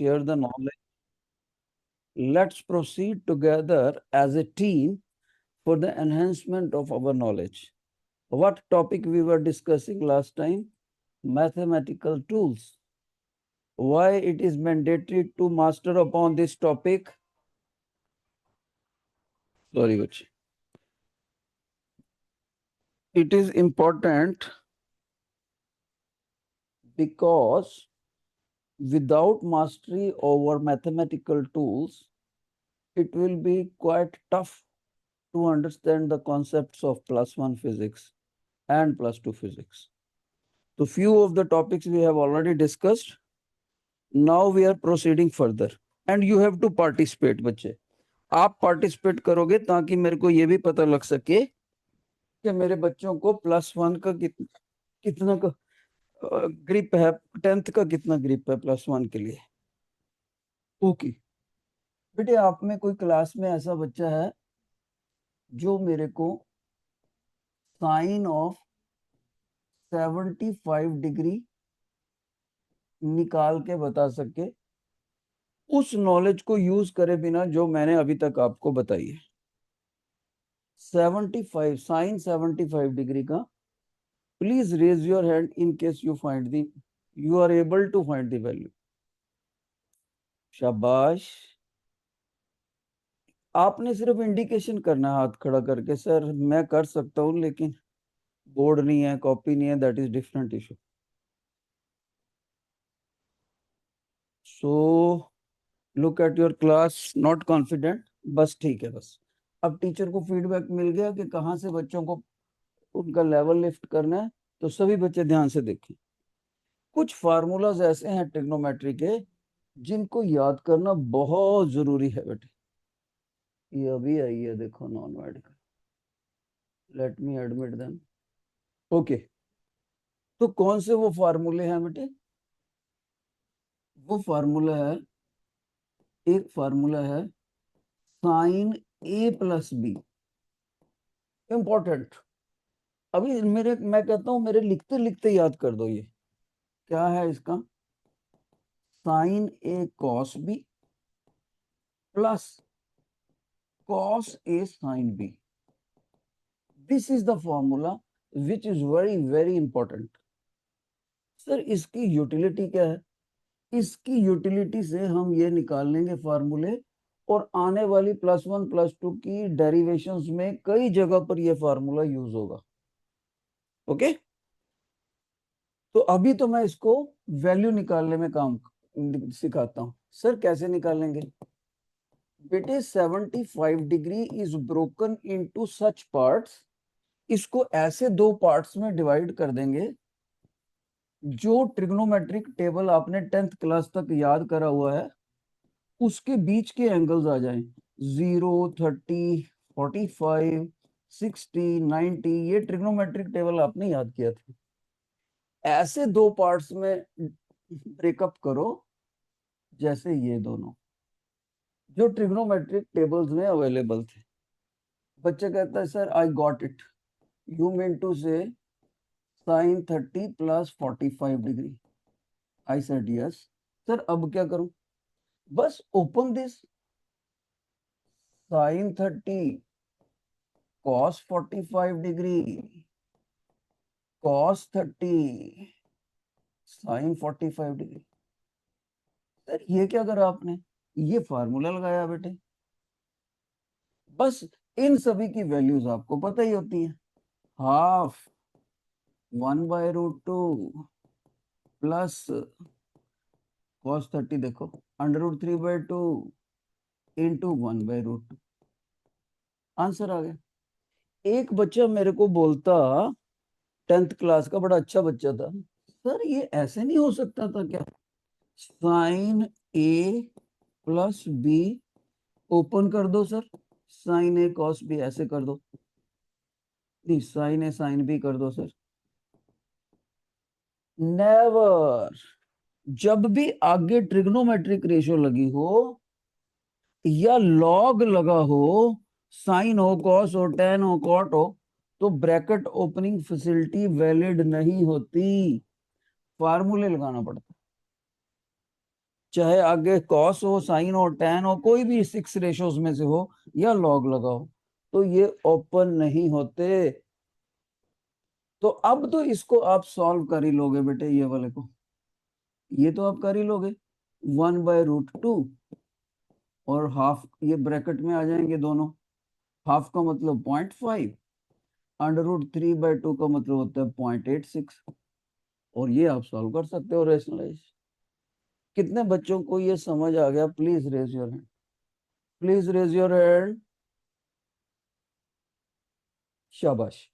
share the knowledge. Let's proceed together as a team for the enhancement of our knowledge. What topic we were discussing last time? Mathematical tools. Why it is mandatory to master upon this topic? Sorry, Gucci. It is important because without mastery over mathematical tools, it will be quite tough to understand the concepts of +1 physics and +2 physics. So few of the topics we have already discussed. Now we are proceeding further and you have to participate बच्चे. आप participate करोगे ताकि मेरे को ये भी पता लग सके कि मेरे बच्चों को +1 का कितना का ग्रिप है, 10th का कितना ग्रिप है +1 के लिए. ओके बेटे, आप में कोई क्लास में ऐसा बच्चा है जो मेरे को साइन ऑफ 75 डिग्री निकाल के बता सके, उस नॉलेज को यूज करे बिना जो मैंने अभी तक आपको बताई है. 75 साइन 75 डिग्री का, please raise your hand in case you are able to find the value. शाबाश. आपने सिर्फ इंडिकेशन करना है हाथ खड़ा करके, सर मैं कर सकता हूं लेकिन बोर्ड नहीं है, कॉपी नहीं है, that is different issue. So look at your class, not confident, बस ठीक है. बस अब टीचर को फीडबैक मिल गया कि कहाँ से बच्चों को उनका लेवल लिफ्ट करना है, तो सभी बच्चे ध्यान से देखें. कुछ फार्मूलाज ऐसे हैं ट्रिग्नोमेट्री के जिनको याद करना बहुत जरूरी है बेटे. ये अभी आई है, देखो, non medical. Let me admit them. Okay, तो कौन से वो फार्मूले हैं बेटे? वो फार्मूला है, एक फार्मूला है sign A plus B. Important. अभी मैं कहता हूं मेरे लिखते लिखते याद कर दो. ये क्या है इसका? Sine A cos B plus cos A sine B. This is the formula which is very very important. Sir इसकी यूटिलिटी क्या है? इसकी यूटिलिटी से हम ये निकाल लेंगे फार्मूले, और आने वाली +1 +2 की डेरिवेशंस में कई जगह पर यह फार्मूला यूज होगा. ओके, तो अभी तो मैं इसको वैल्यू निकालने में काम सिखाता हूं. सर कैसे निकालेंगे बेटे? 75 degree is broken into such parts. इसको ऐसे दो पार्ट्स में डिवाइड कर देंगे जो ट्रिग्नोमेट्रिक टेबल आपने 10th क्लास तक याद करा हुआ है उसके बीच के एंगल्स आ जाएं. 0, 30, 45, 60, 90. ये ट्रिग्नोमेट्रिक टेबल आपने याद किया था. ऐसे दो पार्ट्स में ब्रेकअप करो, जैसे ये दोनों जो ट्रिग्नोमेट्रिक टेबल्स में अवेलेबल थे. बच्चा कहता है sir I got it, you mean to say sine 30 plus 45 degree. I said yes. Sir अब क्या करूं? बस open this. Sine 30 cos 45 degree cos 30 sine 45 degree. Sir ये क्या करा आपने? ये फार्मूला लगाया बेटे. बस इन सभी की वैल्यूज आपको पता ही होती है. हाफ 1/√2 प्लस cos 30, देखो, √3/2 इंटू 1/√2. आंसर आ गया. एक बच्चा मेरे को बोलता, 10th क्लास का बड़ा अच्छा बच्चा था, सर ये ऐसे नहीं हो सकता था क्या? Sine A plus B open कर दो sir, sine A cos B ऐसे कर दो. नहीं, साइन ए साइन बी कर दो सर. नेवर. जब भी आगे ट्रिग्नोमेट्रिक रेशियो लगी हो या लॉग लगा हो, साइन हो, कॉस हो, टेन हो, कॉट हो, तो ब्रैकेट ओपनिंग फैसिलिटी वैलिड नहीं होती. फार्मूले लगाना पड़ता. चाहे आगे कॉस हो, साइन हो, टैन हो, कोई भी 6 रेशोज में से हो, या लॉग लगाओ, तो ये ओपन नहीं होते। तो अब तो इसको आप सॉल्व कर ही लोगे बेटे, ये वाले को, ये तो आप कर ही लोगे। 1/√2 और हाफ ये ब्रैकेट में आ जाएंगे दोनों। हाफ का मतलब 0.5, √3/2 का मतलब होता है 0.86। और ये आप सॉल्व कर सकते हो रेशनलाइज। कितने बच्चों को ये समझ आ गया? Please raise your hand, please raise your hand. शाबाश।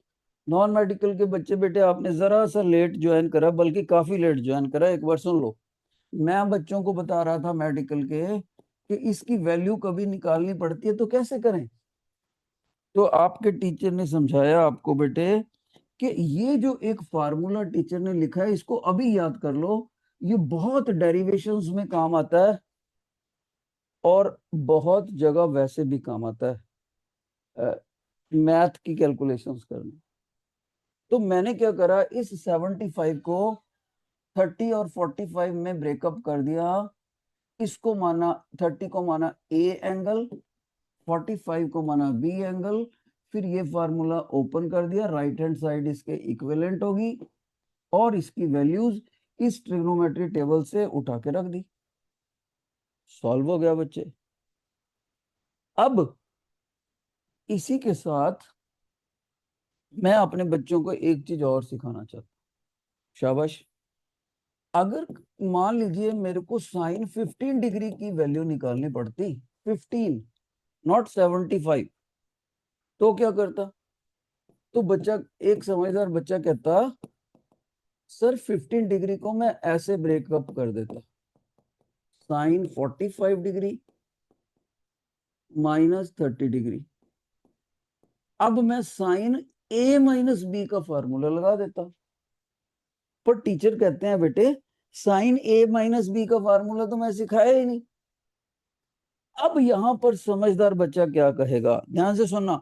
नॉन मेडिकल के बच्चे बेटे, आपने जरा सा लेट ज्वाइन करा, बल्कि काफी लेट ज्वाइन करा। एक बार सुन लो, मैं बच्चों को बता रहा था मेडिकल के कि इसकी वैल्यू कभी निकालनी पड़ती है तो कैसे करें। तो आपके टीचर ने समझाया आपको बेटे कि ये जो एक फार्मूला टीचर ने लिखा है, इसको अभी याद कर लो। ये बहुत डेरिवेशंस में काम आता है और बहुत जगह वैसे भी काम आता है, मैथ की कैलकुलेशंस करने। तो मैंने क्या करा, इस 75 को 30 और 45 में ब्रेकअप कर दिया। इसको माना, 30 को माना ए एंगल, 45 को माना बी एंगल। फिर ये फार्मूला ओपन कर दिया, राइट हैंड साइड इसके इक्विवेलेंट होगी, और इसकी वैल्यूज इस ट्रिग्नोमेट्री टेबल से उठा के रख दी। सॉल्व हो गया बच्चे। अब इसी के साथ मैं अपने बच्चों को एक चीज और सिखाना चाहता हूँ। शाबाश। अगर मान लीजिए मेरे को साइन 15 डिग्री की वैल्यू निकालनी पड़ती, 15 नॉट 75, तो क्या करता? तो बच्चा, एक समझदार बच्चा कहता, सर 15 डिग्री को मैं ऐसे ब्रेकअप कर देता, साइन 45 डिग्री माइनस 30 डिग्री। अब मैं साइन ए माइनस बी का फॉर्मूला लगा देता। पर टीचर कहते हैं बेटे, साइन ए माइनस बी का फार्मूला तो मैं सिखाया ही नहीं। अब यहां पर समझदार बच्चा क्या कहेगा, ध्यान से सुनना।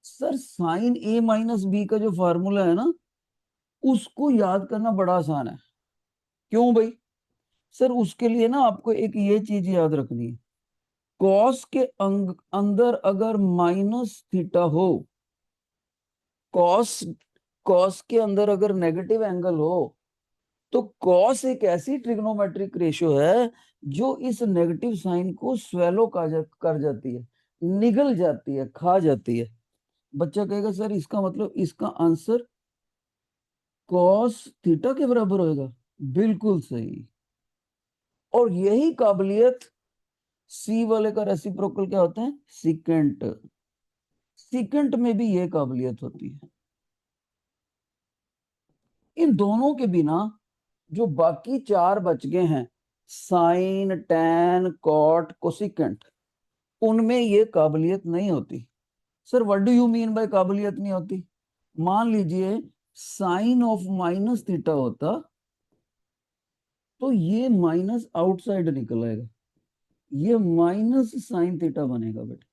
सर साइन ए माइनस बी का जो फार्मूला है ना, उसको याद करना बड़ा आसान है। क्यों भाई? सर उसके लिए ना आपको एक ये चीज याद रखनी है, कॉस के अंदर अगर माइनस थीटा हो, कॉस कॉस के अंदर अगर नेगेटिव एंगल हो, तो कॉस एक ऐसी ट्रिग्नोमेट्रिक रेशियो है जो इस नेगेटिव साइन को स्वेलो कर जाती है, निगल जाती है, खा जाती है। बच्चा कहेगा सर इसका मतलब इसका आंसर कॉस थीटा के बराबर होगा। बिल्कुल सही। और यही काबिलियत सी वाले का रेसिप्रोकल क्या होता है? सिकेंट। सिकेंट में भी ये काबिलियत होती है। इन दोनों के बिना जो बाकी चार बच गए हैं, साइन, टैन, कॉट, कोसिकेंट, उनमें ये काबिलियत नहीं होती। Sir what do you mean by काबिलियत नहीं होती? मान लीजिए साइन ऑफ माइनस थीटा होता, तो ये माइनस आउटसाइड निकल आएगा, ये माइनस साइन थीटा बनेगा बेटा।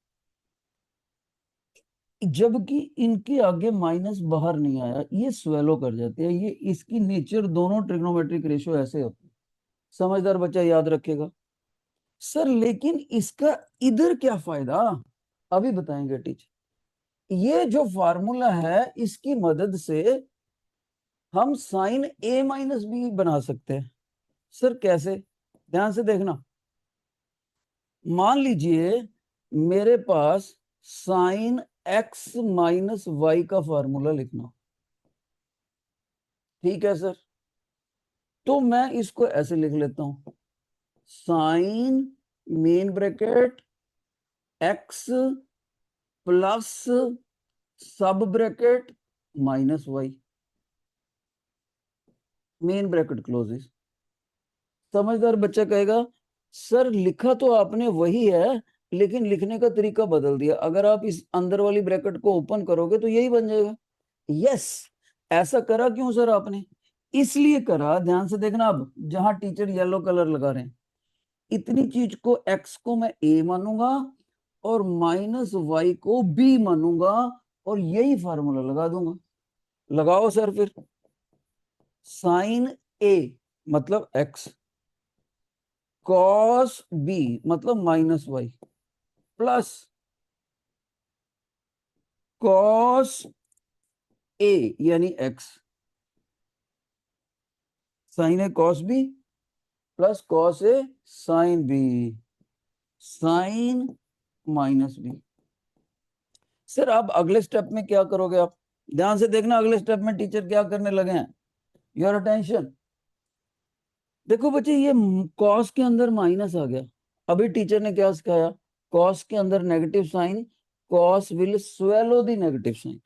जबकि इनके आगे माइनस बाहर नहीं आया, ये स्वेलो कर जाते हैं। ये इसकी नेचर, दोनों ट्रिग्नोमेट्रिक रेशियो ऐसे होते हैं। समझदार बच्चा याद रखेगा। सर लेकिन इसका इधर क्या फायदा, अभी बताएंगे टीचर। ये जो फार्मूला है, इसकी मदद से हम साइन ए माइनस बी बना सकते हैं। सर कैसे? ध्यान से देखना। मान लीजिए मेरे पास साइन एक्स माइनस वाई का फार्मूला लिखना, ठीक है सर? तो मैं इसको ऐसे लिख लेता हूं, sine main bracket x plus सब bracket minus y, main bracket closes. समझदार बच्चा कहेगा सर लिखा तो आपने वही है, लेकिन लिखने का तरीका बदल दिया। अगर आप इस अंदर वाली ब्रैकेट को ओपन करोगे तो यही बन जाएगा। यस। ऐसा करा क्यों सर आपने? इसलिए करा, ध्यान से देखना। अब जहां टीचर येलो कलर लगा रहे हैं, इतनी चीज को, एक्स को मैं ए मानूंगा और माइनस वाई को बी मानूंगा, और यही फार्मूला लगा दूंगा। लगाओ सर फिर। साइन ए मतलब एक्स कॉस बी मतलब minus y plus cos A यानी x, sine A cos B plus cos A sine B, sine minus B. Sir आप अगले स्टेप में क्या करोगे? आप ध्यान से देखना, अगले स्टेप में टीचर क्या करने लगे हैं। Your attention. देखो बच्चे, ये कॉस के अंदर माइनस आ गया। अभी टीचर ने क्या सिखाया? कॉस के अंदर negative sine, cos will swallow the negative sine.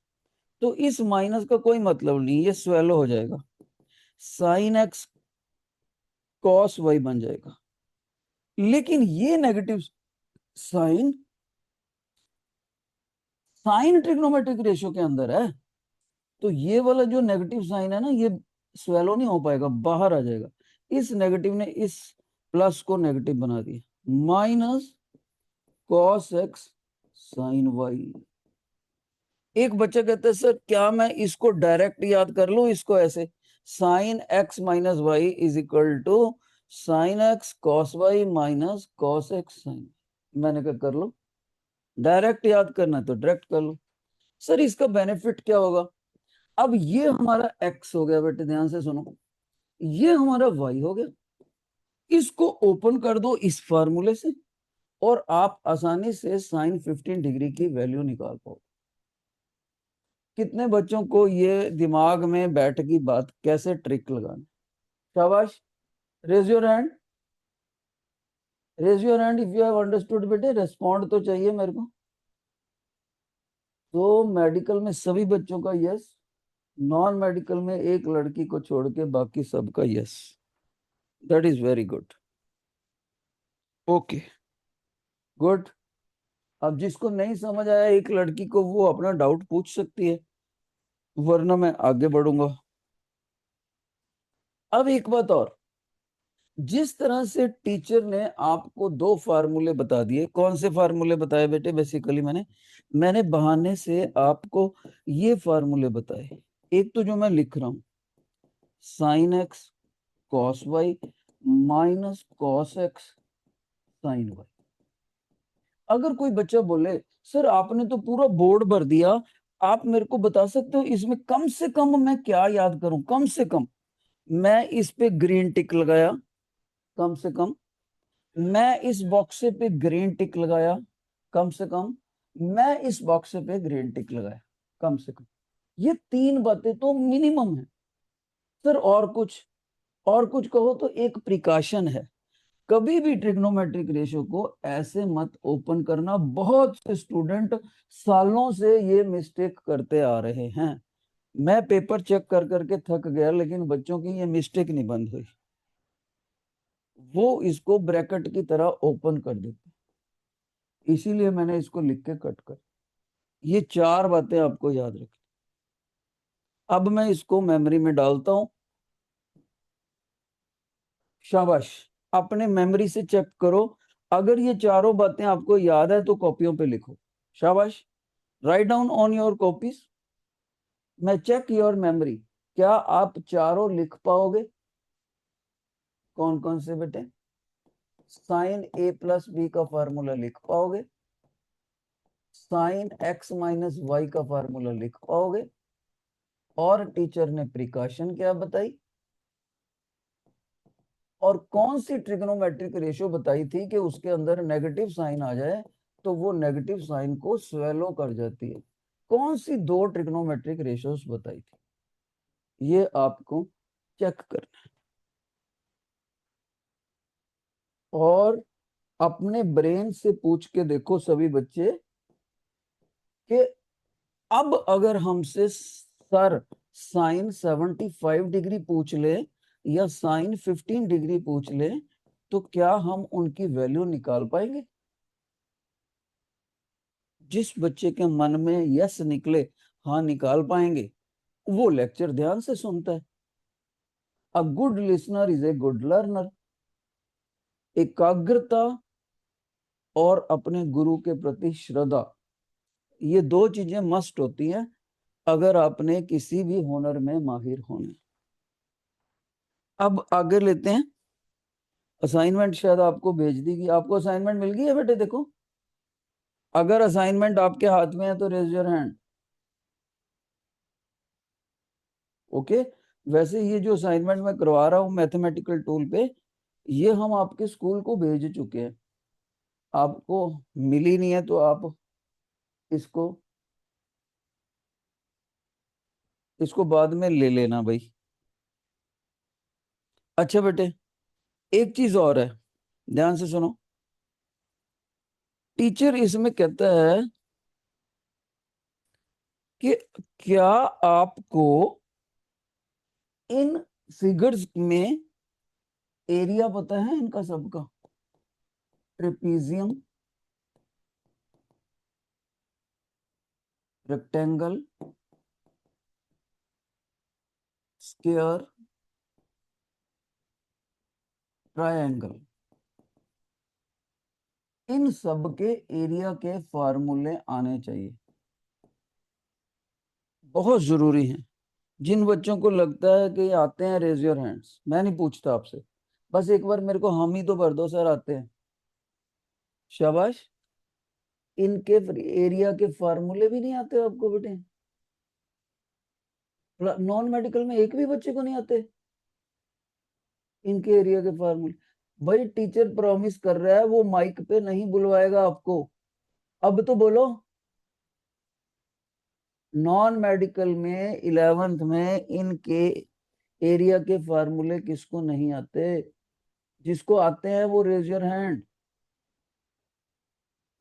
तो इस माइनस का कोई मतलब नहीं, ये स्वेलो हो जाएगा, साइन एक्स कॉस वाई बन जाएगा। लेकिन ये negative sine sine trigonometric ratio के अंदर है, तो ये वाला जो नेगेटिव साइन है ना, ये स्वेलो नहीं हो पाएगा, बाहर आ जाएगा। इस नेगेटिव ने इस प्लस को नेगेटिव बना दिया, minus cos x sine y. एक बच्चा कहता है सर क्या मैं इसको डायरेक्ट याद कर लूं, इसको ऐसे, sine x minus y is equal to sine x cos y minus cos x sine. मैंने कहा कर लो, डायरेक्ट याद करना है तो डायरेक्ट कर लो। सर इसका बेनिफिट क्या होगा? अब ये हमारा x हो गया बेटे, ध्यान से सुनो, ये हमारा y हो गया। इसको ओपन कर दो इस फार्मूले से और आप आसानी से साइन 15 डिग्री की वैल्यू निकाल पाओ। कितने बच्चों को ये दिमाग में बैठ की बात कैसे ट्रिक लगाना? शाबाश, raise your hand, raise your hand if you have understood. बेटे रेस्पॉन्ड तो चाहिए मेरे को। तो मेडिकल में सभी बच्चों का यस, नॉन मेडिकल में एक लड़की को छोड़ के बाकी सबका yes. That is very good. Okay good. अब जिसको नहीं समझ आया एक लड़की को, वो अपना डाउट पूछ सकती है, वरना मैं आगे बढ़ूंगा। अब एक बात और, जिस तरह से टीचर ने आपको दो फार्मूले बता दिए, कौन से फार्मूले बताए बेटे? बेसिकली मैंने बहाने से आपको ये फार्मूले बताए। एक तो जो मैं लिख रहा हूं, sine x cos y minus cos x sine y. अगर कोई बच्चा बोले सर आपने तो पूरा बोर्ड भर दिया, आप मेरे को बता सकते हो इसमें कम से कम मैं क्या याद करूं? कम से कम मैं इस पे ग्रीन टिक लगाया, कम से कम मैं इस बॉक्स पे ग्रीन टिक लगाया, कम से कम मैं इस बॉक्स पे ग्रीन टिक लगाया, कम से कम। ये तीन बातें तो मिनिमम है। सर और कुछ कहो तो एक प्रिकॉशन है, कभी भी ट्रिग्नोमेट्रिक रेशियो को ऐसे मत ओपन करना। बहुत से स्टूडेंट सालों से ये मिस्टेक करते आ रहे हैं। मैं पेपर चेक कर करके थक गया, लेकिन बच्चों की ये मिस्टेक नहीं बंद हुई। वो इसको ब्रैकेट की तरह ओपन कर देते, इसीलिए मैंने इसको लिख के कट कर। ये चार बातें आपको याद रखनी। अब मैं इसको मेमोरी में डालता हूं। शाबाश, अपने मेमोरी से चेक करो, अगर ये चारों बातें आपको याद है तो कॉपियों पे लिखो। शाबाश, write down on your copies. मैं चेक योर मेमोरी, क्या आप चारों लिख पाओगे? कौन कौन से बेटे? साइन ए प्लस बी का फार्मूला लिख पाओगे? साइन एक्स माइनस वाई का फार्मूला लिख पाओगे? और टीचर ने प्रिकॉशन क्या बताई? और कौन सी ट्रिग्नोमेट्रिक रेशियो बताई थी कि उसके अंदर नेगेटिव साइन आ जाए तो वो नेगेटिव साइन को स्वेलो कर जाती है? कौन सी दो ट्रिग्नोमेट्रिक रेशियोस बताई थी? ये आपको चेक करना है। और अपने ब्रेन से पूछ के देखो सभी बच्चे कि अब अगर हमसे सर साइन 75 डिग्री पूछ ले या साइन 15 डिग्री पूछ ले, तो क्या हम उनकी वैल्यू निकाल पाएंगे? जिस बच्चे के मन में यस निकले, हाँ निकाल पाएंगे, वो लेक्चर ध्यान से सुनता है। A good listener is a good learner. एकाग्रता और अपने गुरु के प्रति श्रद्धा, ये दो चीजें मस्ट होती हैं अगर आपने किसी भी हुनर में माहिर होना। अब आगे लेते हैं। असाइनमेंट शायद आपको भेज दी गई, आपको असाइनमेंट मिल गई है बेटे? देखो, अगर असाइनमेंट आपके हाथ में है तो रेज योर हैंड। ओके। वैसे ये जो असाइनमेंट मैं करवा रहा हूँ मैथमेटिकल टूल पे, ये हम आपके स्कूल को भेज चुके हैं। आपको मिली नहीं है तो आप इसको इसको बाद में ले लेना भाई। अच्छा बेटे, एक चीज और है, ध्यान से सुनो। टीचर इसमें कहता है कि क्या आपको इन फिगर्स में एरिया पता है इनका सबका? ट्रेपीजियम, रेक्टेंगल, स्क्वायर, ट्रायंगल, इन सब के एरिया के फार्मूले आने चाहिए, बहुत जरूरी है। जिन बच्चों को लगता है कि ये आते हैं, रेज योर हैंड्स। मैं नहीं पूछता आपसे, बस एक बार मेरे को हम ही तो भर दो, सर आते हैं। शाबाश। इनके एरिया के फार्मूले भी नहीं आते आपको बेटे? नॉन मेडिकल में एक भी बच्चे को नहीं आते इनके एरिया के फार्मूले? भाई टीचर प्रॉमिस कर रहा है वो माइक पे नहीं बुलवाएगा आपको। अब तो बोलो। नॉन मेडिकल में 11th में इनके एरिया के फार्मूले किसको नहीं आते? जिसको आते हैं वो रेज योर हैंड।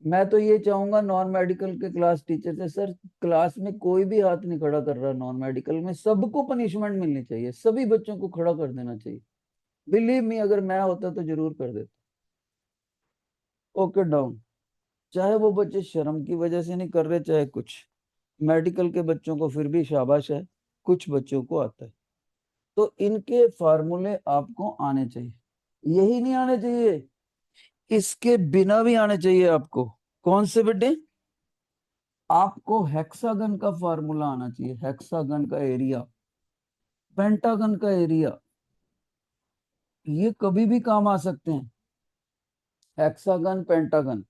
मैं तो ये चाहूंगा नॉन मेडिकल के क्लास टीचर से, सर क्लास में कोई भी हाथ नहीं खड़ा कर रहा नॉन मेडिकल में, सबको पनिशमेंट मिलनी चाहिए, सभी बच्चों को खड़ा कर देना चाहिए। बिलीव मी, अगर मैं होता तो जरूर कर देता। Okay down. चाहे वो बच्चे शर्म की वजह से नहीं कर रहे, चाहे कुछ, मेडिकल के बच्चों को फिर भी शाबाश है, कुछ बच्चों को आता है। तो इनके फार्मूले आपको आने चाहिए। यही नहीं आने चाहिए, इसके बिना भी आने चाहिए आपको। कौन से बेटे? आपको हेक्सागन का फार्मूला आना चाहिए, हेक्सागन का एरिया, पेंटागन का एरिया, ये कभी भी काम आ सकते हैं। Hexagon, pentagon.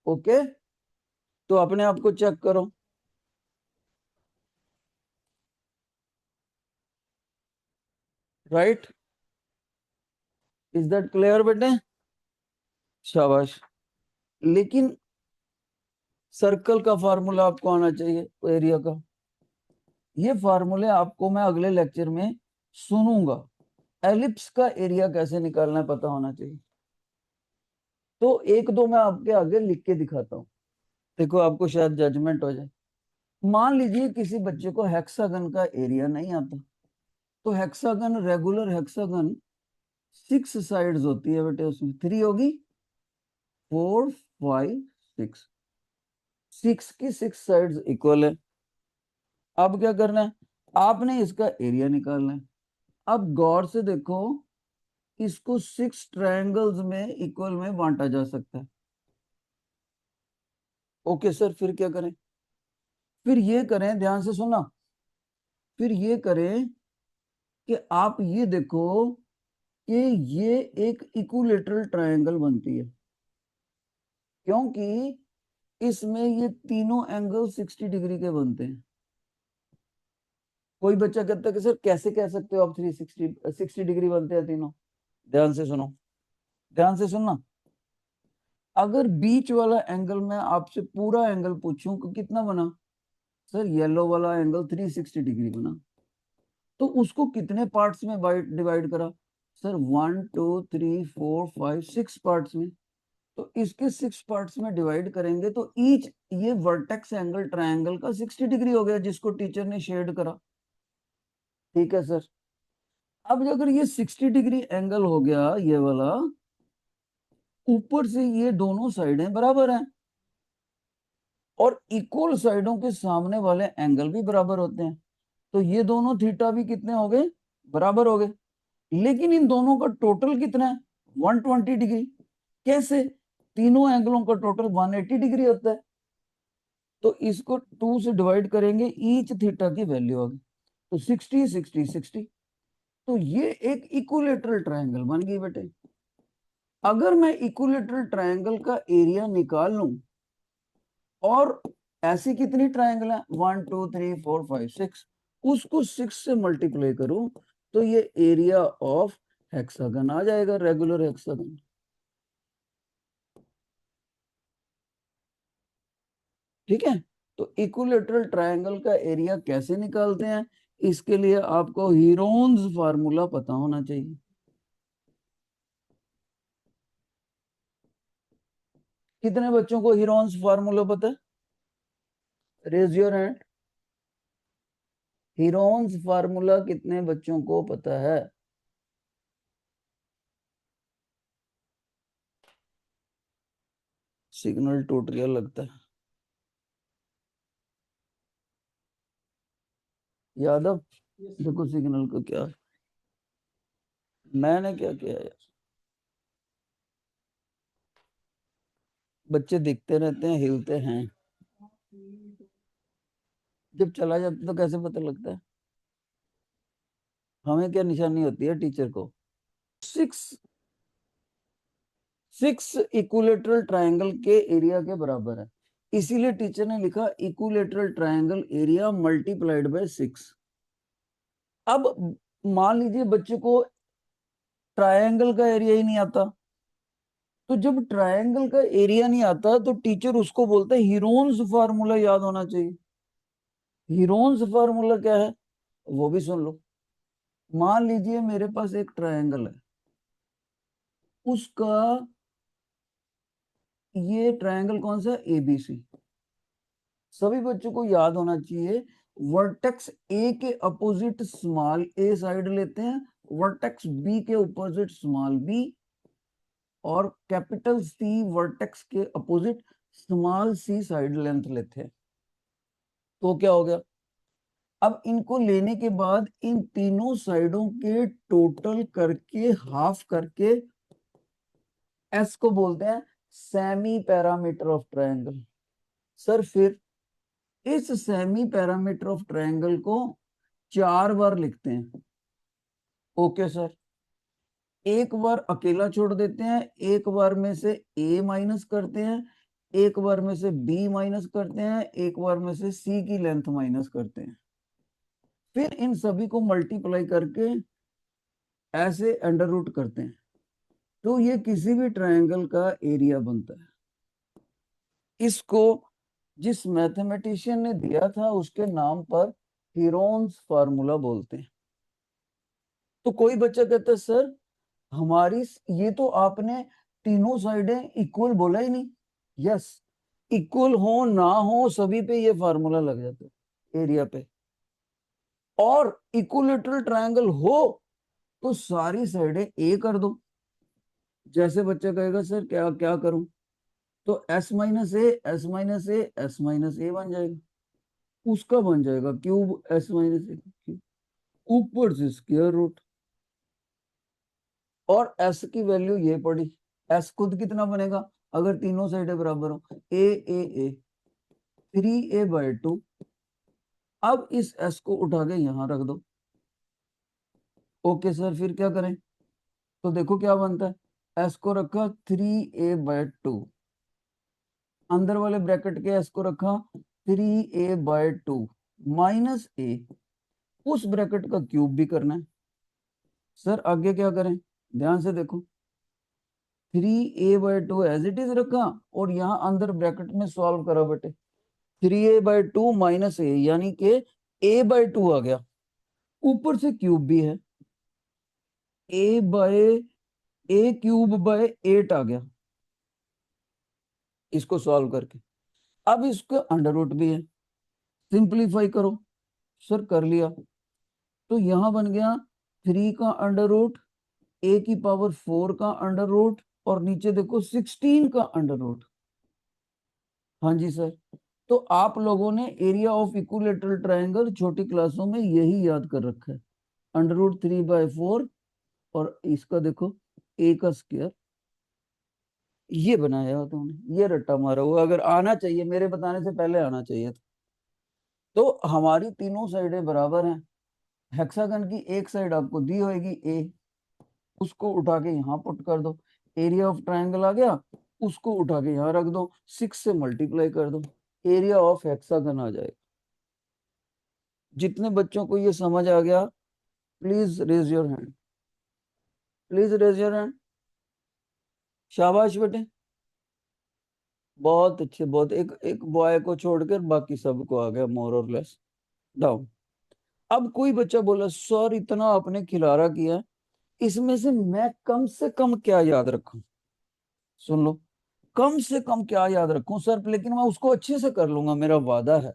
ओके, तो अपने आप को चेक करो। राइट? इज दैट क्लियर बेटे? शाबाश। लेकिन सर्कल का फार्मूला आपको आना चाहिए, एरिया का। ये फार्मूले आपको मैं अगले लेक्चर में सुनूंगा। एलिप्स का एरिया कैसे निकालना है पता होना चाहिए। तो एक दो मैं आपके आगे लिख के दिखाता हूँ, देखो आपको शायद जजमेंट हो जाए। मान लीजिए किसी बच्चे को हेक्सागन का एरिया नहीं आता, तो हेक्सागन, रेगुलर हेक्सागन 6 साइड्स होती है बेटे, उसमें 3 होगी, 4, 5, 6, 6 की 6 साइड्स इक्वल है। अब क्या करना है? आपने इसका एरिया निकालना है। अब गौर से देखो, इसको 6 ट्रायंगल्स में इक्वल में बांटा जा सकता है। ओके सर, फिर क्या करें? फिर ये करें, ध्यान से सुनना, फिर ये करें कि आप ये देखो कि ये एक इक्विलेटरल ट्रायंगल बनती है, क्योंकि इसमें ये तीनों एंगल 60 डिग्री के बनते हैं। कोई बच्चा कहता है कि सर कैसे कह सकते हो आप 360 डिग्री बनते हैं तीनों? ध्यान से सुनो, ध्यान से सुनना। अगर बीच वाला एंगल मैं आपसे पूरा एंगल पूछूं कि कितना बना, सर येलो वाला एंगल 360 डिग्री बना, तो उसको कितने पार्ट्स में डिवाइड करा? सर 1, 2, 3, 4, 5, 6 पार्ट्स में। तो इसके 6 पार्ट्स में डिवाइड करेंगे तो ईच, ये वर्टेक्स एंगल ट्रायंगल का 60 डिग्री हो गया, जिसको टीचर ने शेड करा। ठीक है सर। अब अगर ये 60 डिग्री एंगल हो गया ये वाला, ऊपर से ये दोनों साइडें बराबर हैं, और इक्वल साइडों के सामने वाले एंगल भी बराबर होते हैं, तो ये दोनों थीटा भी कितने हो गए? बराबर हो गए। लेकिन इन दोनों का टोटल कितना है? 120 डिग्री। कैसे? तीनों एंगलों का टोटल 180 डिग्री होता है, तो इसको 2 से डिवाइड करेंगे, ईच थीटा की वैल्यू होगी, तो 60, 60, 60। तो ये एक इक्विलेटरल ट्रायंगल बन गई बेटे। अगर मैं इक्विलेटरल ट्रायंगल का एरिया निकाल लूं और ऐसी कितनी ट्रायंगल है 1 2 3 4 5 6, उसको 6 से मल्टीप्लाई करूं तो ये एरिया ऑफ हेक्सागन आ जाएगा, रेगुलर हेक्सागन। ठीक है, तो इक्विलेटरल ट्रायंगल का एरिया कैसे निकालते हैं, इसके लिए आपको हीरोन्स फार्मूला पता होना चाहिए। कितने बच्चों को हीरोन्स फार्मूला पता है? Raise your hand. Heron's formula कितने बच्चों को पता है? सिग्नल टूट गया लगता है। यादव, देखो सिग्नल को क्या है। मैंने क्या किया यार, बच्चे दिखते रहते हैं, हिलते हैं, जब चला जाता तो कैसे पता लगता है? हमें क्या निशानी होती है टीचर को? सिक्स सिक्स इक्विलेटरल ट्रायंगल के एरिया के बराबर है, इसीलिए टीचर ने लिखा equilateral triangle area multiplied by 6। अब मान लीजिए बच्चे को ट्रायंगल का एरिया ही नहीं आता, तो जब ट्रायंगल का एरिया नहीं आता तो टीचर उसको बोलते हैं हीरोन्स फार्मूला याद होना चाहिए। हीरोन्स फार्मूला क्या है वो भी सुन लो। मान लीजिए मेरे पास एक ट्रायंगल है, उसका ये ट्रायंगल कौन सा है, एबीसी। सभी बच्चों को याद होना चाहिए, वर्टेक्स ए के अपोजिट स्मॉल ए साइड लेते हैं, वर्टेक्स बी के अपोजिट स्मॉल बी, और कैपिटल सी वर्टेक्स के opposite small C side length लेते हैं। तो क्या हो गया, अब इनको लेने के बाद इन तीनों साइडों के टोटल करके हाफ करके एस को बोलते हैं semi parameter of triangle. Sir फिर इस सेमी पैरामीटर ऑफ ट्रायंगल को 4 बार लिखते हैं। ओके सर, एक बार अकेला छोड़ देते हैं, एक बार में से ए माइनस करते हैं, एक बार में से बी माइनस करते हैं, एक बार में से सी की लेंथ माइनस करते हैं, फिर इन सभी को मल्टीप्लाई करके ऐसे अंडर रूट करते हैं, तो ये किसी भी ट्रायंगल का एरिया बनता है। इसको जिस मैथमेटिशियन ने दिया था उसके नाम पर हीरोन्स फार्मूला बोलते हैं। तो कोई बच्चा कहता है सर हमारी ये तो आपने तीनों साइडें इक्वल बोला ही नहीं। यस, इक्वल हो ना हो सभी पे ये फार्मूला लग जाता है एरिया पे, और इक्विलेटरल ट्रायंगल हो तो सारी साइडें ए कर दो। जैसे बच्चा कहेगा सर क्या क्या करूं, तो s minus a s minus a s minus a बन जाएगा, उसका बन जाएगा cube s minus a cube, ऊपर से स्क्वायर रूट, और एस की वैल्यू ये पड़ी। एस खुद कितना बनेगा अगर तीनों साइडें बराबर हो, ए 3a/2। अब इस एस को उठा के यहां रख दो। ओके सर, फिर क्या करें, तो देखो क्या बनता है, एस को रखा 3a/2, अंदर वाले ब्रैकेट के एस को रखा 3a/2 माइनस ए, उस ब्रैकेट का क्यूब भी करना है। सर आगे क्या करें, ध्यान से देखो, 3a/2 एज इट इज रखा और यहाँ अंदर ब्रैकेट में सॉल्व करा बेटे, 3a/2 माइनस ए यानी कि a/2 आ गया, ऊपर से क्यूब भी है, a/8 आ गया इसको सॉल्व करके। अब इसका अंडर रूट भी है, सिंप्लीफाई करो। सर कर लिया, तो यहां बन गया 3 का अंडर रूट, ए की पावर 4 का अंडर रूट, और नीचे देखो 16 का अंडर रूट। हाँ जी सर, तो आप लोगों ने एरिया ऑफ इक्विलेटरल ट्रायंगल छोटी क्लासों में यही याद कर रखा है, अंडर रूट 3/4, और इसका देखो ए का स्क्वायर, ये बनाया हो तुमने, ये रट्टा मारा हुआ, अगर आना चाहिए मेरे बताने से पहले आना चाहिए था। तो हमारी तीनों साइडें बराबर हैं, हेक्सागन की एक साइड आपको दी होगी ए, उसको उठा के यहाँ पुट कर दो, एरिया ऑफ ट्राइंगल आ गया, उसको उठा के यहाँ रख दो, 6 से मल्टीप्लाई कर दो, एरिया ऑफ हेक्सागन आ जाएगा। जितने बच्चों को ये समझ आ गया, please raise your hand, please raise your hand. शाबाश बेटे, बहुत अच्छे, बहुत, एक एक बॉय को छोड़कर बाकी सबको आ गया मोर और लेस डाउन। अब कोई बच्चा बोला सर इतना आपने खिलारा किया, इसमें से मैं कम से कम क्या याद रखूं? सुन लो, कम से कम क्या याद रखूं सर, लेकिन मैं उसको अच्छे से कर लूंगा, मेरा वादा है।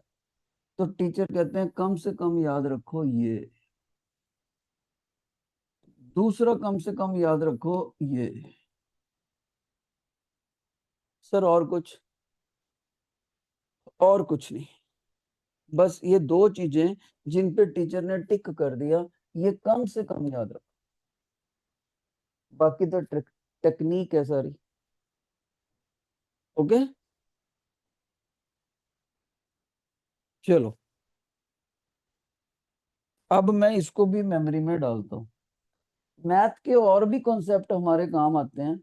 तो टीचर कहते हैं कम से कम याद रखो ये, दूसरा कम से कम याद रखो ये। सर और कुछ? और कुछ नहीं, बस ये दो चीजें जिन पे टीचर ने टिक कर दिया, ये कम से कम याद रखो, बाकी तो टेक्निक है सारी। ओके, चलो अब मैं इसको भी मेमोरी में डालता हूँ। मैथ के और भी कॉन्सेप्ट हमारे काम आते हैं।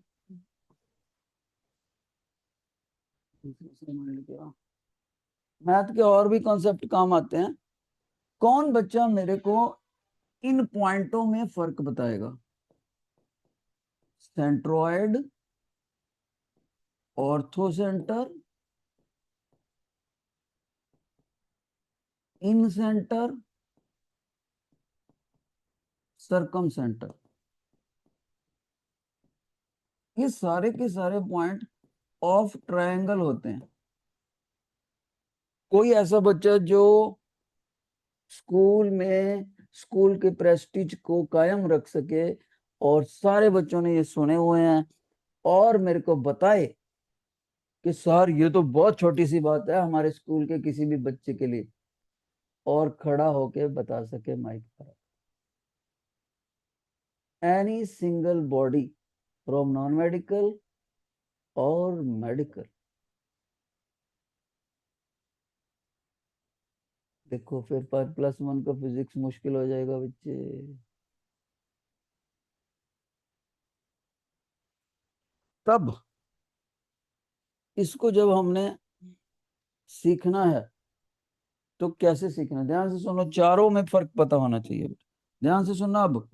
मैथ के और भी कॉन्सेप्ट काम आते हैं। कौन बच्चा मेरे को इन पॉइंटों में फर्क बताएगा? सेंट्रोइड, ऑर्थो सेंटर, इन सेंटर, सरकम सेंटर, ये सारे के सारे पॉइंट ऑफ ट्रायंगल होते हैं। कोई ऐसा बच्चा जो स्कूल में स्कूल के प्रेस्टीज को कायम रख सके और सारे बच्चों ने ये सुने हुए हैं और मेरे को बताए कि सर ये तो बहुत छोटी सी बात है हमारे स्कूल के किसी भी बच्चे के लिए, और खड़ा होके बता सके माइक पर, any single body from non medical और मेडिकल। देखो फिर 5+1 का फिजिक्स मुश्किल हो जाएगा बच्चे। तब इसको जब हमने सीखना है तो कैसे सीखना, ध्यान से सुनो, चारों में फर्क पता होना चाहिए। ध्यान से सुनना, अब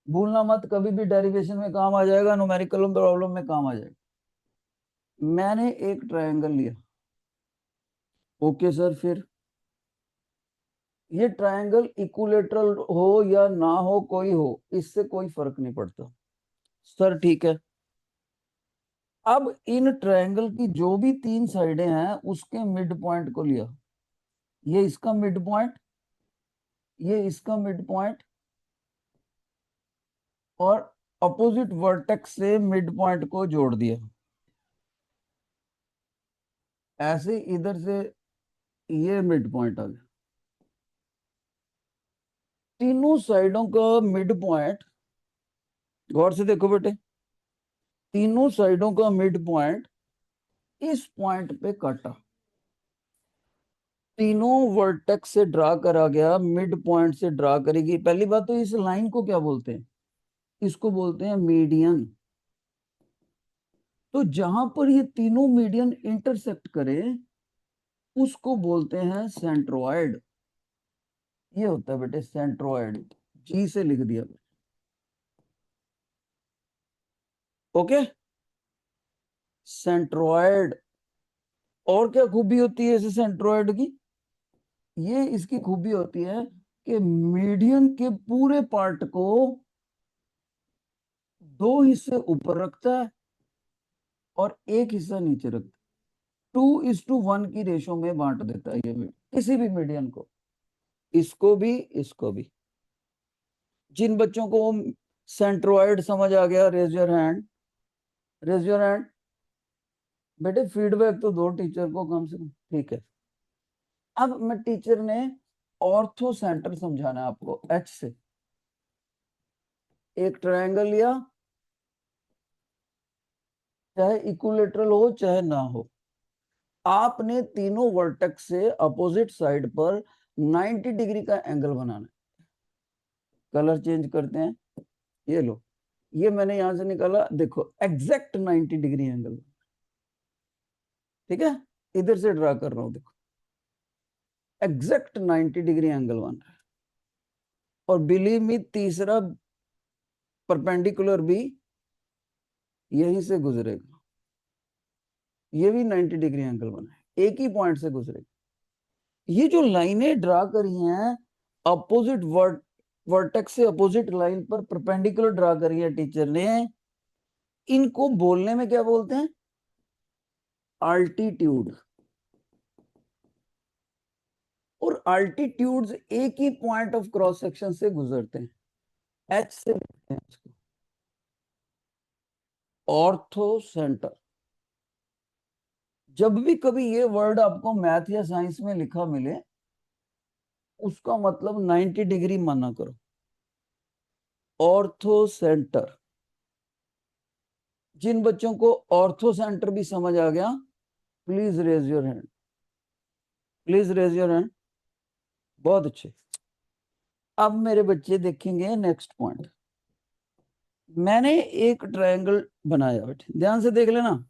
भूलना मत, कभी भी डेरिवेशन में काम आ जाएगा, न्यूमेरिकल प्रॉब्लम में काम आ जाएगा। मैंने एक ट्रायंगल लिया, ओके सर, फिर ये ट्रायंगल इक्विलेटरल हो या ना हो, कोई हो, इससे कोई फर्क नहीं पड़ता सर, ठीक है। अब इन ट्रायंगल की जो भी 3 साइडें हैं उसके मिड पॉइंट को लिया, ये इसका मिड पॉइंट, ये इसका मिड पॉइंट, और अपोजिट वर्टेक्स से मिड पॉइंट को जोड़ दिया। ऐसे इधर से ये मिड पॉइंट आ गया। तीनों साइडों का मिड पॉइंट, गौर से देखो बेटे, तीनों साइडों का मिड पॉइंट इस पॉइंट पे काटा, तीनों वर्टेक्स से ड्रा करा गया, मिड पॉइंट से ड्रा करेगी। पहली बात तो इस लाइन को क्या बोलते हैं? इसको बोलते हैं मीडियन। तो जहां पर ये तीनों मीडियन इंटरसेक्ट करें उसको बोलते हैं सेंट्रोइड। ये होता है बेटे सेंट्रोइड, जी से लिख दिया। Okay, centroid. और क्या खूबी होती है इस सेंट्रोइड की? ये इसकी खूबी होती है कि मीडियन के पूरे पार्ट को 2 हिस्से ऊपर रखता है और 1 हिस्सा नीचे रखता है, 2:1 की रेशो में बांट देता है ये किसी भी मीडियन को, इसको भी इसको भी। जिन बच्चों को सेंट्रोइड समझ आ गया, raise your hand, raise your hand. बेटे फीडबैक तो दो टीचर को कम से कम, ठीक है। अब मैं टीचर ने ऑर्थो सेंटर समझाना है आपको, एच से एक ट्रायंगल लिया, चाहे इक्विलेटरल हो चाहे ना हो, आपने तीनों वर्टेक्स से अपोजिट साइड पर 90 डिग्री का एंगल बनाना है। कलर चेंज करते हैं, ये लो, ये मैंने यहां से निकाला, देखो एग्जैक्ट 90 डिग्री एंगल, ठीक है, इधर से ड्रा कर रहा हूं, देखो एग्जैक्ट 90 डिग्री एंगल बन रहा है। और बिलीव मी, तीसरा परपेंडिकुलर भी यहीं से गुजरेगा, ये भी 90 डिग्री एंगल बना है, एक ही पॉइंट से गुजरेगा। ये जो लाइनें ड्रा करी हैं अपोजिट वर्टेक्स से अपोजिट लाइन पर परपेंडिकुलर ड्रा करी है टीचर ने, इनको बोलने में क्या बोलते हैं? अल्टीट्यूड। और अल्टीट्यूड्स एक ही पॉइंट ऑफ क्रॉस सेक्शन से गुजरते हैं, एच से लिखते हैं इसको, ऑर्थो सेंटर। जब भी कभी ये वर्ड आपको मैथ या साइंस में लिखा मिले, उसका मतलब 90 डिग्री माना करो, ऑर्थो सेंटर। जिन बच्चों को ऑर्थो सेंटर भी समझ आ गया, please raise your hand, please raise your hand. बहुत अच्छे। अब मेरे बच्चे देखेंगे नेक्स्ट पॉइंट। मैंने एक ट्रायंगल बनाया, बेटे ध्यान से देख लेना,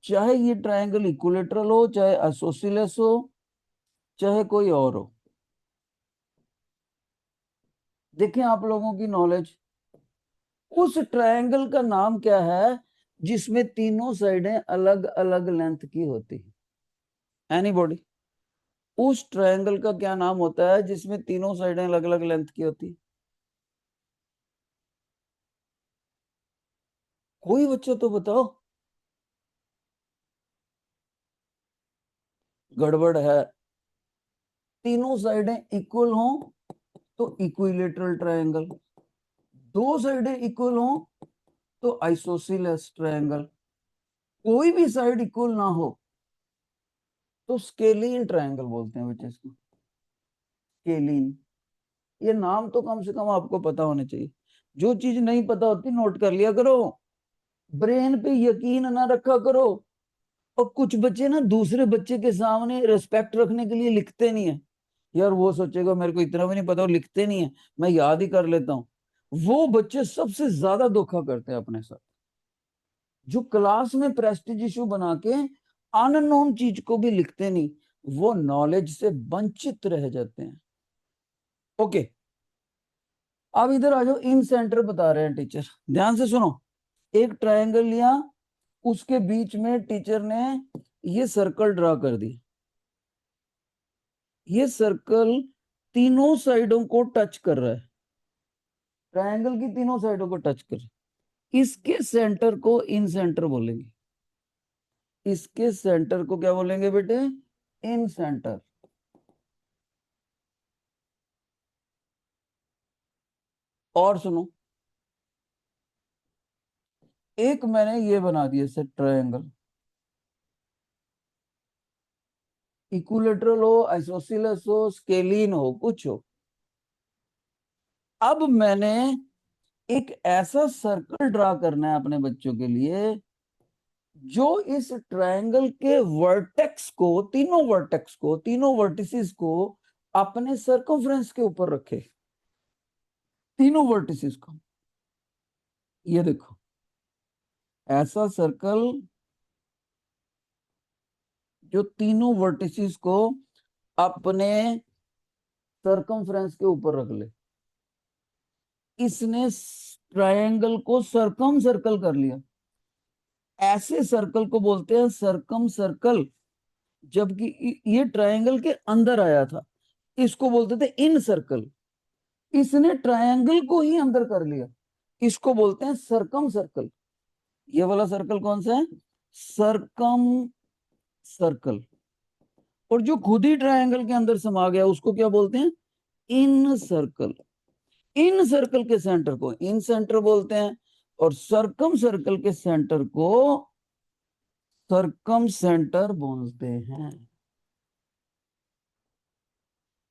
चाहे ये ट्रायंगल इक्विलेटरल हो, चाहे आइसोसेलेस हो, चाहे कोई और हो। देखें आप लोगों की नॉलेज, उस ट्रायंगल का नाम क्या है जिसमें तीनों साइडें अलग अलग लेंथ की होती है? एनीबॉडी? उस ट्रायंगल का क्या नाम होता है जिसमें तीनों साइडें अलग अलग लेंथ की होती है? कोई बच्चा तो बताओ। गड़बड़ है। तीनों साइडें इक्वल हो तो इक्विलेटरल ट्रायंगल, दो साइडें इक्वल हो तो आइसोसेलेस ट्रायंगल, कोई भी साइड इक्वल ना हो तो स्केलीन ट्रायंगल बोलते हैं बच्चे इसको, स्केलीन। ये नाम तो कम से कम आपको पता होने चाहिए। जो चीज नहीं पता होती नोट कर लिया करो, ब्रेन पे यकीन ना रखा करो। और कुछ बच्चे ना दूसरे बच्चे के सामने रिस्पेक्ट रखने के लिए लिखते नहीं है, यार वो सोचेगा मेरे को इतना भी नहीं पता, और लिखते नहीं है, मैं याद ही कर लेता हूँ। वो बच्चे सबसे ज्यादा धोखा करते हैं अपने साथ, जो क्लास में प्रेस्टिज इशू बना के अननोन चीज को भी लिखते नहीं, वो नॉलेज से वंचित रह जाते हैं। ओके, अब इधर आ जाओ, इन सेंटर बता रहे हैं टीचर, ध्यान से सुनो। एक ट्रायंगल लिया, उसके बीच में टीचर ने ये सर्कल ड्रा कर दी। ये सर्कल तीनों साइडों को टच कर रहा है, ट्रायंगल की तीनों साइडों को टच कर रहा है। इसके सेंटर को इन सेंटर बोलेंगे, इसके सेंटर को क्या बोलेंगे बेटे? इन सेंटर। और सुनो, एक मैंने ये बना दिया सेट ट्रायंगल, इक्विलेटरल हो, आइसोसेलेस हो, स्केलीन हो, कुछ हो। अब मैंने एक ऐसा सर्कल ड्रा करना है अपने बच्चों के लिए जो इस ट्रायंगल के वर्टेक्स को, तीनों वर्टेक्स को, तीनों वर्टिसेस को अपने सर्कमफ्रेंस के ऊपर रखे, तीनों वर्टिसेस को। ये देखो, ऐसा सर्कल जो तीनों वर्टिसेस को अपने सर्कमफ्रेंस के ऊपर रख ले। इसने ट्रायंगल को सर्कम सर्कल कर लिया। ऐसे सर्कल को बोलते हैं सर्कम सर्कल, जबकि ये ट्रायंगल के अंदर आया था, इसको बोलते थे इन सर्कल। इसने ट्रायंगल को ही अंदर कर लिया, इसको बोलते हैं सर्कम सर्कल। ये वाला सर्कल कौन सा है? Circum circle. और जो खुद ही ट्रायंगल के अंदर समा गया उसको क्या बोलते हैं? इन सर्कल। इन सर्कल के सेंटर को इन सेंटर बोलते हैं, और सर्कम सर्कल के सेंटर को सर्कम सेंटर बोलते हैं।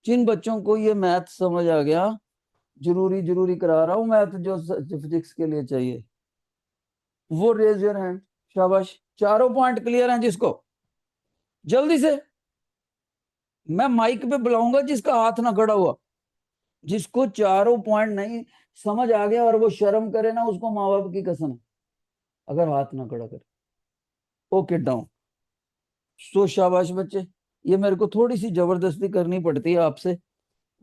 जिन बच्चों को ये मैथ समझ आ गया, जरूरी जरूरी करा रहा हूं मैथ जो फिजिक्स के लिए चाहिए, वो रेज योर हैंड। शाबाश, चारों पॉइंट क्लियर हैं जिसको? जल्दी से, मैं माइक पे बुलाऊंगा जिसका हाथ ना खड़ा हुआ। जिसको चारों पॉइंट नहीं समझ आ गया और वो शर्म करे ना, उसको माँ बाप की कसम है, अगर हाथ ना खड़ा करे। Okay down. सो शाबाश बच्चे, ये मेरे को थोड़ी सी जबरदस्ती करनी पड़ती है आपसे,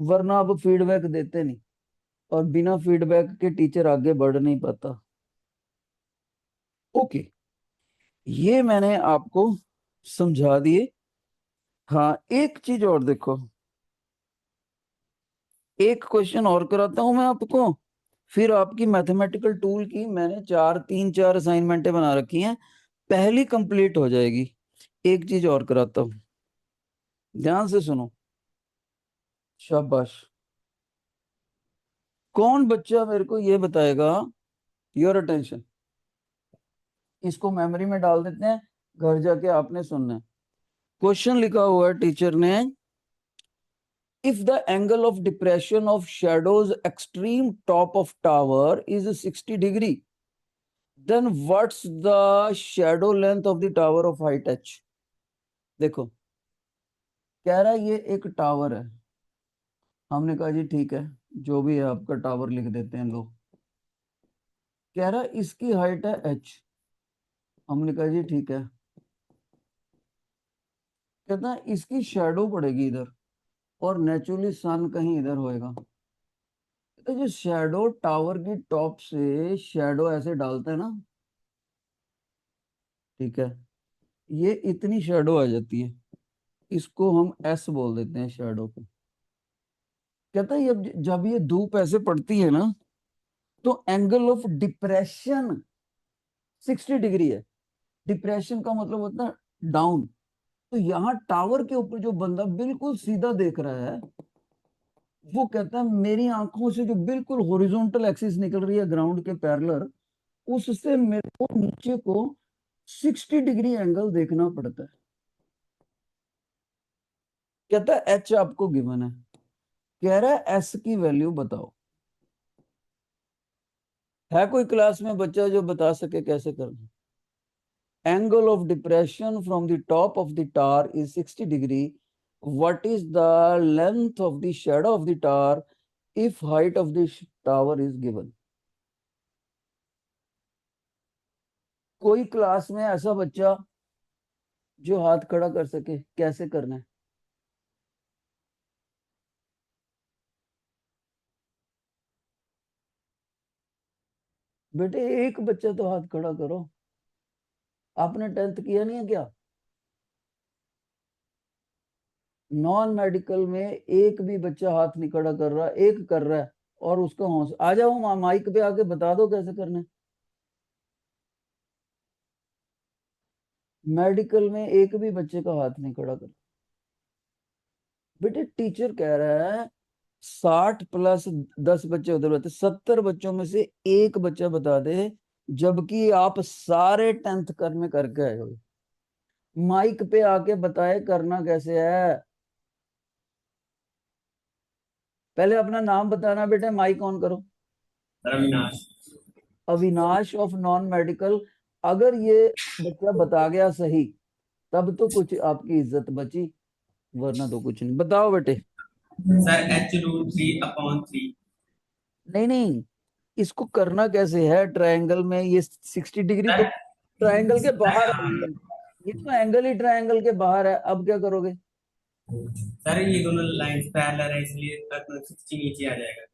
वरना आप फीडबैक देते नहीं, और बिना फीडबैक के टीचर आगे बढ़ नहीं पाता। ओके, ये मैंने आपको समझा दिए। हाँ, एक चीज और देखो, एक क्वेश्चन और कराता हूं मैं आपको, फिर आपकी मैथमेटिकल टूल की मैंने तीन चार असाइनमेंटें बना रखी हैं, पहली कंप्लीट हो जाएगी। एक चीज और कराता हूं, ध्यान से सुनो। शाबाश। कौन बच्चा मेरे को ये बताएगा, योर अटेंशन, इसको मेमोरी में डाल देते हैं, घर जाके आपने सुनना है। क्वेश्चन लिखा हुआ है टीचर ने, if the angle of depression of shadows extreme top of tower is 60 degree, then what's the shadow length of the tower of height h. देखो, कह रहा है ये एक टावर है, हमने कहा जी ठीक है, जो भी है आपका टावर लिख देते हैं लोग। कह रहा है इसकी हाइट है एच, हमने कहा जी ठीक है। कहता है इसकी शैडो पड़ेगी इधर, और नेचुरली सन कहीं इधर होएगा। तो जो शैडो टावर की टॉप से शैडो ऐसे डालते हैं ना, ठीक है, ये इतनी शैडो आ जाती है, इसको हम एस बोल देते हैं शैडो को। कहता है जब ये धूप ऐसे पड़ती है ना, तो एंगल ऑफ डिप्रेशन 60 डिग्री है। डिप्रेशन का मतलब होता है डाउन। तो यहाँ टावर के ऊपर जो बंदा बिल्कुल सीधा देख रहा है, वो कहता है मेरी आंखों से जो बिल्कुल हॉरिजॉन्टल एक्सिस निकल रही है ग्राउंड के पैरेलल, उससे मेरे को नीचे को 60 डिग्री एंगल देखना पड़ता है। कहता है एच आपको गिवन है, कह रहा है एस की वैल्यू बताओ। है कोई क्लास में बच्चा जो बता सके कैसे करना? Angle of depression from the top of the tower is 60 degree, what is the length of the shadow of the tower if height of the tower is given? कोई क्लास में ऐसा बच्चा जो हाथ खड़ा कर सके, कैसे करना है? बेटे एक बच्चा तो हाथ खड़ा करो, आपने 10th किया नहीं है क्या? नॉन मेडिकल में एक भी बच्चा हाथ नहीं खड़ा कर रहा, एक कर रहा है, और उसका हौसला, आ जाओ माइक पे आके बता दो कैसे करना है। मेडिकल में एक भी बच्चे का हाथ नहीं खड़ा कर। बेटे टीचर कह रहा है 60 प्लस 10 बच्चे उधर बता, 70 बच्चों में से एक बच्चा बता दे, जबकि आप सारे 10th कर में करके आए हो। माइक पे आके बताए करना कैसे है। पहले अपना नाम बताना बेटे, माइक ऑन करो। Avinash. Avinash of non medical. अगर ये बच्चा बता गया सही, तब तो कुछ आपकी इज्जत बची, वरना तो कुछ नहीं। बताओ बेटे। Sir H√3/3। नहीं नहीं, इसको करना कैसे है? ट्रायंगल में ये 60 डिग्री तो सर ट्रायंगल के बाहर है, ये तो एंगल ही ट्रायंगल के बाहर है, अब क्या करोगे? सर ये दोनों लाइंस पैरेलल है, इसलिए 60 नीचे आ जाएगा।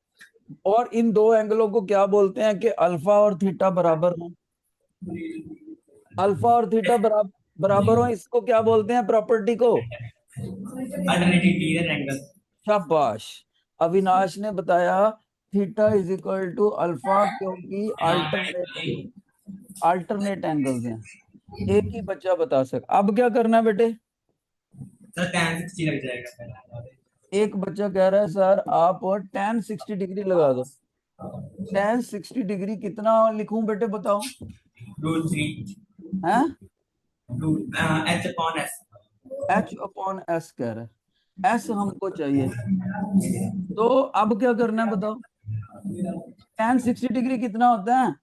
और इन दो एंगलों को क्या बोलते हैं कि अल्फा और थीटा बराबर हो? अल्फा और थीटा बराबर बराबर हो, इसको क्या बोलते हैं प्रॉपर्टी को? Alternate interior angle. शाबाश। अविनाश ने बताया theta is equal to alpha, क्योंकि अल्टरनेट एंगल्स हैं। एक ही बच्चा बता सका। अब क्या करना है बेटे? सर tan 60 लग जाएगा। एक बच्चा कह रहा है सर आप tan 60 डिग्री लगा दो। tan 60 डिग्री कितना लिखूं बेटे बताओ? √3। हैं? H/S। H/S कह रहा है, एस हमको चाहिए। तो अब क्या करना है बताओ? tan 60 डिग्री कितना होता है?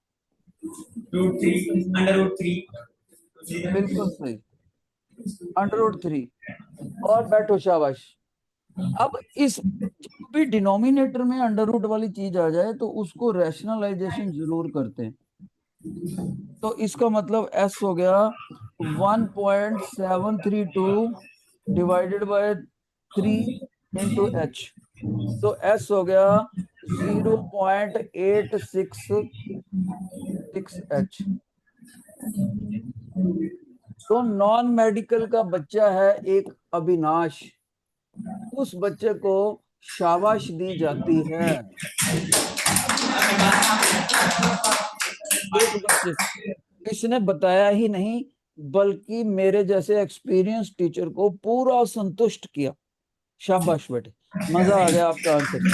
√3 √3। बिल्कुल सही, √3। और बैठो, शाबाश। अब इस भी डिनोमिनेटर में अंडर रूट वाली चीज आ जाए तो उसको रैशनलाइजेशन जरूर करते हैं। तो इसका मतलब s हो गया 1.732 डिवाइडेड बाय 3 इंटू एच। तो s हो गया 0.866h। तो नॉन मेडिकल का बच्चा है एक अविनाश, उस बच्चे को शाबाश दी जाती है। एक बच्चे, इसने बताया ही नहीं बल्कि मेरे जैसे एक्सपीरियंस टीचर को पूरा संतुष्ट किया। शाबाश बेटे, मजा आ गया आपका आंसर से।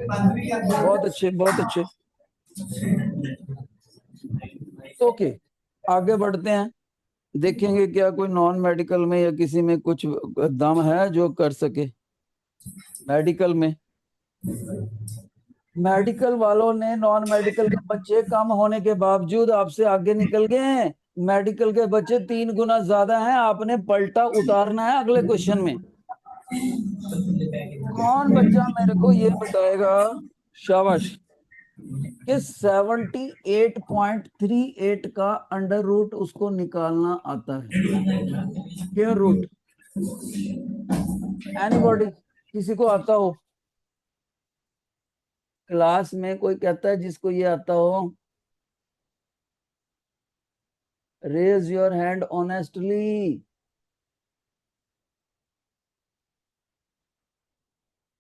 बहुत अच्छे, बहुत अच्छे। ओके, आगे बढ़ते हैं, देखेंगे क्या कोई नॉन मेडिकल में या किसी में कुछ दम है जो कर सके। मेडिकल में, मेडिकल वालों ने नॉन मेडिकल के बच्चे कम होने के बावजूद आपसे आगे निकल गए हैं। मेडिकल के बच्चे 3 गुना ज्यादा हैं, आपने पलटा उतारना है अगले क्वेश्चन में। कौन बच्चा मेरे को ये बताएगा, शाबाश, कि 78.38 का अंडर रूट उसको निकालना आता है? स्क्वायर रूट, एनीबॉडी, किसी को आता हो क्लास में? कोई कहता है जिसको ये आता हो? Raise your hand honestly.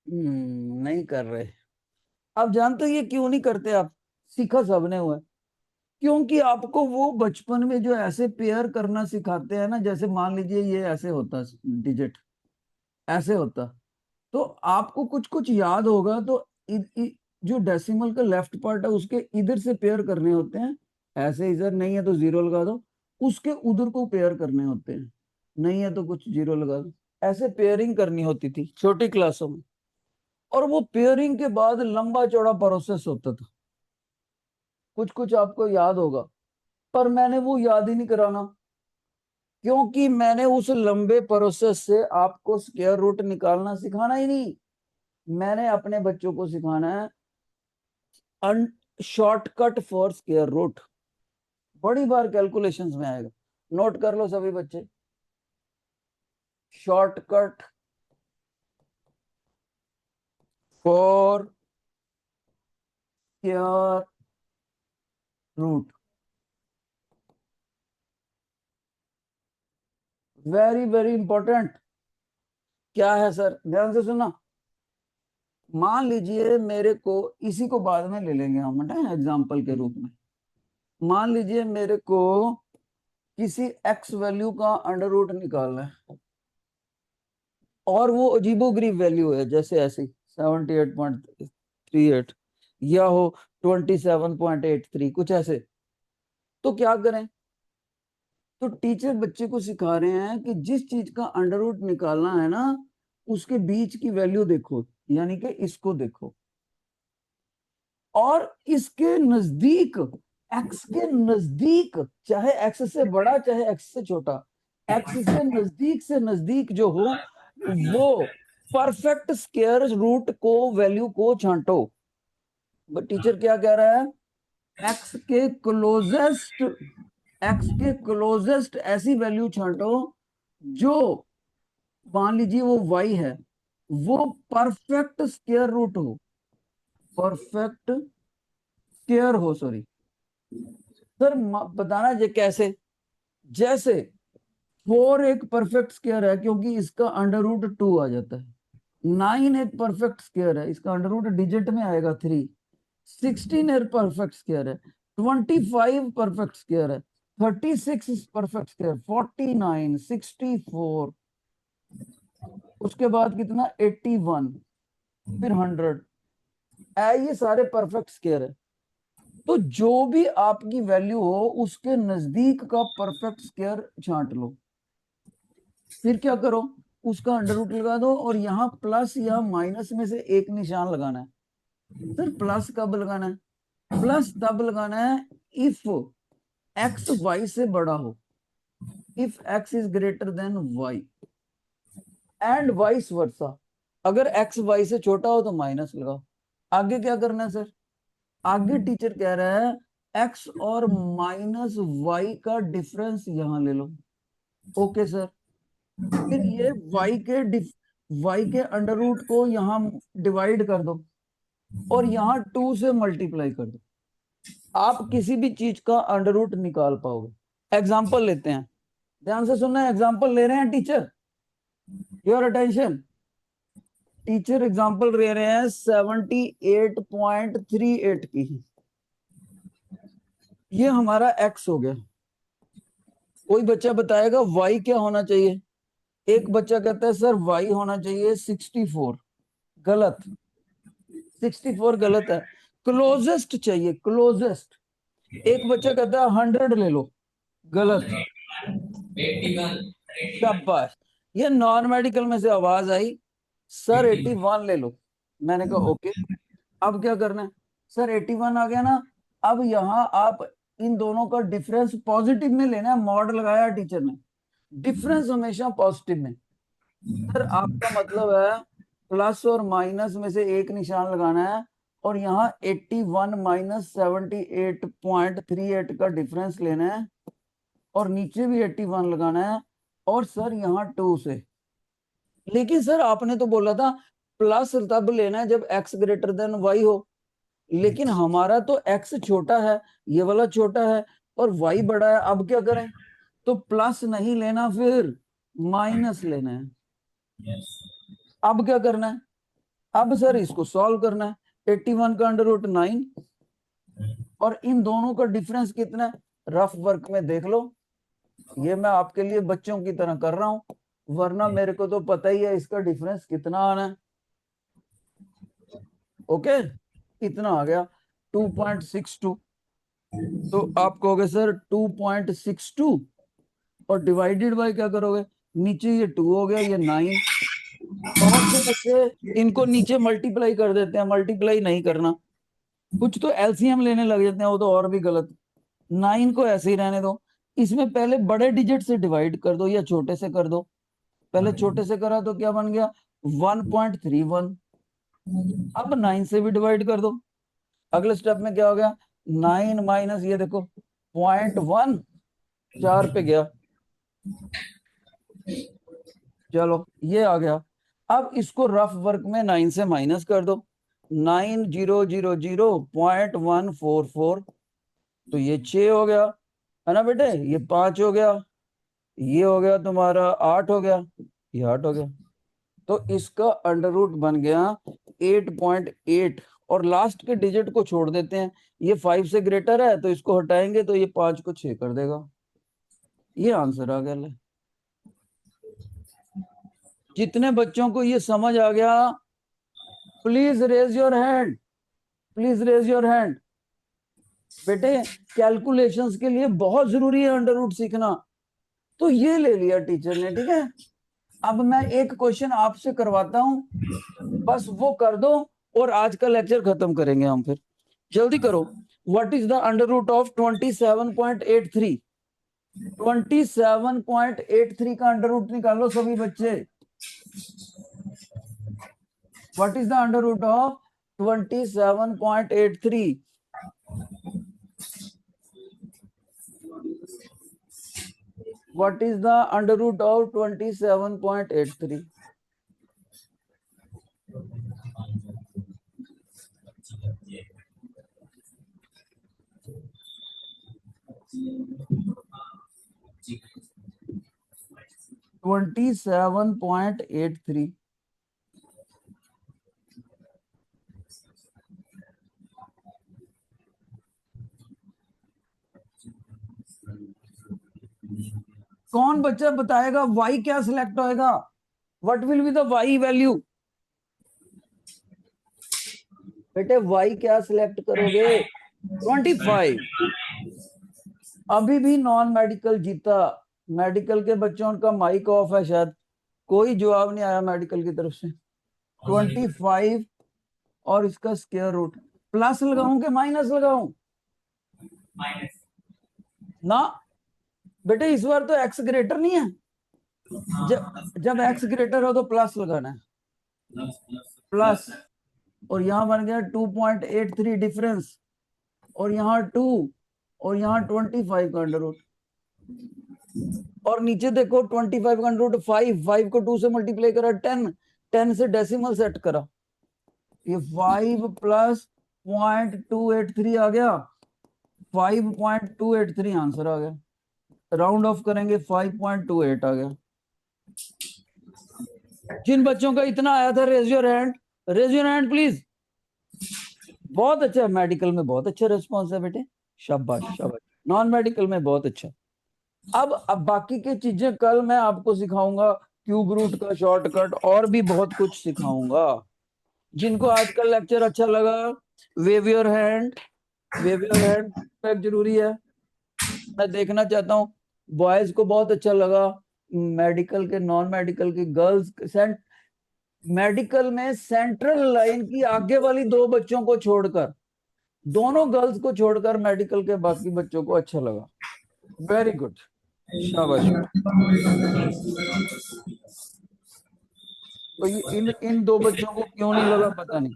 नहीं कर रहे। आप जानते हो ये क्यों नहीं करते आप? सीखा सबने हुआ है। क्योंकि आपको वो बचपन में जो ऐसे पेयर करना सिखाते हैं ना, जैसे मान लीजिए ये ऐसे होता, डिजिट ऐसे होता, तो आपको कुछ कुछ याद होगा, तो जो डेसिमल का लेफ्ट पार्ट है उसके इधर से पेयर करने होते हैं। ऐसे इधर नहीं है तो जीरो लगा दो, उसके उधर को पेयर करने होते हैं, नहीं है तो कुछ जीरो लगा दो। ऐसे पेयरिंग करनी होती थी छोटी क्लासों में, और वो पेयरिंग के बाद लंबा चौड़ा प्रोसेस होता था। कुछ कुछ आपको याद होगा, पर मैंने वो याद ही नहीं कराना, क्योंकि मैंने उस लंबे प्रोसेस से आपको स्क्वायर रूट निकालना सिखाना ही नहीं। मैंने अपने बच्चों को सिखाना है शॉर्टकट फॉर स्क्वायर रूट। बड़ी बार कैलकुलेशंस में आएगा, नोट कर लो सभी बच्चे, shortcut for square root. Very very important. क्या है सर, ध्यान से सुना। मान लीजिए मेरे को, इसी को बाद में ले लेंगे हम एग्जाम्पल के रूप में। मान लीजिए मेरे को किसी एक्स वैल्यू का अंडर रूट निकालना है, और वो अजीबोगरीब वैल्यू है, जैसे ऐसी 78.38 या हो 27.83, कुछ ऐसे। तो क्या करें? तो टीचर बच्चे को सिखा रहे हैं कि जिस चीज का अंडर रूट निकालना है ना, उसके बीच की वैल्यू देखो, यानी कि इसको देखो, और इसके नजदीक, एक्स के नजदीक, चाहे एक्स से बड़ा चाहे एक्स से छोटा, एक्स से नजदीक जो हो, वो परफेक्ट स्क्वायर रूट को, वैल्यू को छांटो। टीचर क्या कह रहा है? एक्स के क्लोजेस्ट, एक्स के क्लोजेस्ट ऐसी वैल्यू छांटो जो, मान लीजिए वो वाई है, वो परफेक्ट स्क्वायर रूट हो, परफेक्ट स्क्वायर हो, सॉरी सर, बताना ये कैसे? जैसे 4 एक परफेक्ट स्क्वायर है क्योंकि इसका अंडर रूट 2 आ जाता है। 9 एक परफेक्ट स्क्वायर है, इसका अंडर रूट डिजिट में आएगा 3। 16 एक परफेक्ट स्क्वायर है। 25 परफेक्ट स्क्वायर है। 36 परफेक्ट स्क्वायर, 49, 64, उसके बाद कितना, 81, फिर 100, ये सारे परफेक्ट स्क्वायर है। तो जो भी आपकी वैल्यू हो उसके नजदीक का परफेक्ट स्क्वायर छांट लो। फिर क्या करो, उसका अंडर रूट लगा दो, और यहाँ प्लस या माइनस में से एक निशान लगाना है। सर प्लस कब लगाना है? प्लस तब लगाना है इफ एक्स वाई से बड़ा हो। If x is greater than y and vice versa, अगर x y से छोटा हो तो माइनस लगाओ। आगे क्या करना है सर? आगे टीचर कह रहा है x और माइनस y का डिफरेंस यहां ले लो। ओके सर, फिर ये y के अंडर रूट को यहां डिवाइड कर दो और यहां 2 से मल्टीप्लाई कर दो। आप किसी भी चीज का अंडर रूट निकाल पाओगे। एग्जाम्पल लेते हैं, ध्यान से सुनना है, एग्जाम्पल ले रहे हैं teacher, your attention. Teacher example ले रहे हैं 78.38 की। ये हमारा x हो गया। कोई बच्चा बताएगा y क्या होना चाहिए? एक बच्चा कहता है सर y होना चाहिए 64। गलत, 64 गलत है, क्लोजेस्ट चाहिए, क्लोजेस्ट। एक बच्चा कहता है 100 ले लो, गलत। 81, 81, शाबाश, ये नॉन मेडिकल में से आवाज आई, सर 81 ले लो। मैंने कहा ओके। अब क्या करना है सर? 81 आ गया ना, अब यहाँ आप इन दोनों का डिफरेंस पॉजिटिव में लेना है। मॉड लगाया टीचर ने, डिफरेंस हमेशा पॉजिटिव में। सर आपका मतलब है प्लस और माइनस में से एक निशान लगाना है और यहाँ 81 माइनस 78.38 का डिफरेंस लेना है और नीचे भी 81 लगाना है और सर यहाँ 2 से। लेकिन सर आपने तो बोला था प्लस तब लेना है जब x ग्रेटर देन y हो, लेकिन हमारा तो x छोटा है, ये वाला छोटा है और y बड़ा है। अब क्या करें? तो प्लस नहीं लेना, फिर माइनस लेना है। अब क्या करना है? अब सर इसको सॉल्व करना है। 81 का अंडर रूट 9 और इन दोनों का डिफरेंस कितना है? रफ वर्क में देख लो, ये मैं आपके लिए बच्चों की तरह कर रहा हूं, वरना मेरे को तो पता ही है इसका डिफरेंस कितना आना है। ओके, इतना आ गया 2.62। तो आप कहोगे सर 2.62 और डिवाइडेड बाय क्या करोगे? नीचे ये 2 हो गया, ये 9। बहुत से बच्चे इनको नीचे मल्टीप्लाई कर देते हैं, मल्टीप्लाई नहीं करना। कुछ तो एलसीएम लेने लग जाते हैं, वो तो और भी गलत। 9 को ऐसे ही रहने दो, इसमें पहले बड़े डिजिट से डिवाइड कर दो या छोटे से कर दो। पहले छोटे से करा तो क्या बन गया? 1.31। अब 9 से भी डिवाइड कर दो। अगले स्टेप में क्या हो गया? 9 माइनस ये देखो 0.1, 4 पे गया। चलो ये आ गया। अब इसको रफ वर्क में 9 से माइनस कर दो। 9000.144, तो ये 6 हो गया है ना बेटे, ये 5 हो गया, ये हो गया तुम्हारा 8 हो गया, ये 8 हो गया। तो इसका अंडर रूट बन गया 8.8 और लास्ट के डिजिट को छोड़ देते हैं। ये 5 से ग्रेटर है तो इसको हटाएंगे तो ये 5 को 6 कर देगा। ये आंसर आ गया ले। जितने बच्चों को ये समझ आ गया please raise your hand, please raise your hand. बेटे कैलकुलेशंस के लिए बहुत जरूरी है अंडर रूट सीखना। तो ये ले लिया टीचर ने, ठीक है। अब मैं एक क्वेश्चन आपसे करवाता हूं, बस वो कर दो और आज का लेक्चर खत्म करेंगे हम। फिर जल्दी करो। What is the under root of 27.83? 27.83 का अंडर रूट निकालो सभी बच्चे। What is the under root of 27.83? What is the under root of 27.83? $27.83। कौन बच्चा बताएगा y क्या सिलेक्ट होएगा? What will be the y value? बेटे y क्या सिलेक्ट करोगे? 25। अभी भी नॉन मेडिकल जीता। मेडिकल के बच्चों का माइक ऑफ है शायद, कोई जवाब नहीं आया मेडिकल की तरफ से। 25 और इसका स्क्वायर रूट। प्लस लगाऊं कि माइनस लगाऊं? माइनस। ना बेटे इस बार तो एक्स ग्रेटर नहीं है, जब एक्स ग्रेटर हो तो प्लस लगाना है, प्लस। और यहाँ बन गया 2.83 डिफरेंस, और यहाँ 2, और यहाँ 25 का अंडर रूट, और नीचे देखो 25 का अंडर रूट 5, 5 को 2 से मल्टीप्लाई करा 10, 10 से डेसिमल सेट करा, ये 5 प्लस 0.283 आ गया, 5.283 आंसर आ गया, राउंड ऑफ करेंगे 5.28 आ गया। जिन बच्चों का इतना आया था raise your hand, raise your hand please. बहुत अच्छा, मेडिकल में बहुत अच्छा रिस्पॉन्स है बेटे, शाबाश शाबाश। नॉन मेडिकल में बहुत अच्छा। अब बाकी की चीजें कल मैं आपको सिखाऊंगा, क्यूब रूट का शॉर्टकट और भी बहुत कुछ सिखाऊंगा। जिनको आज का लेक्चर अच्छा लगा, wave your hand, wave your hand जरूरी है। मैं देखना चाहता हूँ बॉयज को बहुत अच्छा लगा, मेडिकल के नॉन मेडिकल की गर्ल्स, मेडिकल में सेंट्रल लाइन की आगे वाली 2 बच्चों को छोड़कर, दोनों गर्ल्स को छोड़कर मेडिकल के बाकी बच्चों को अच्छा लगा। वेरी गुड, शाबाश। तो इन इन 2 बच्चों को क्यों नहीं लगा पता नहीं।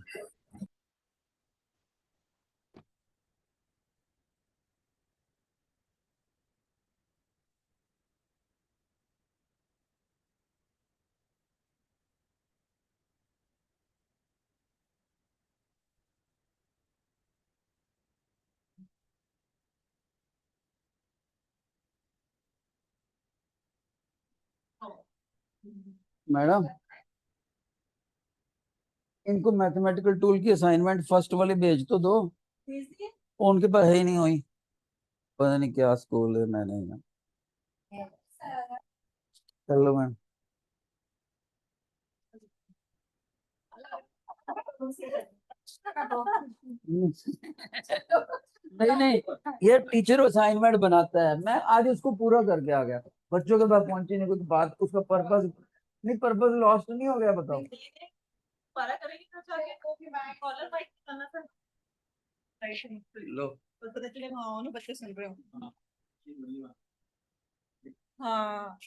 मैडम इनको मैथमेटिकल टूल की असाइनमेंट फर्स्ट वाली भेज तो दो, उनके पास है ही नहीं हुई, पता नहीं क्या स्कूल है, मैंने हेलो मैम। नहीं नहीं, ये टीचर असाइनमेंट बनाता है, मैं आज उसको पूरा करके आ गया, बच्चों के पास पहुंची नहीं कुछ बात, उसका पर्पस नहीं, पर्पस लॉस्ट नहीं हो गया बताओ। लो पता चले हाँ ना बच्चे सुन रहे हो। हाँ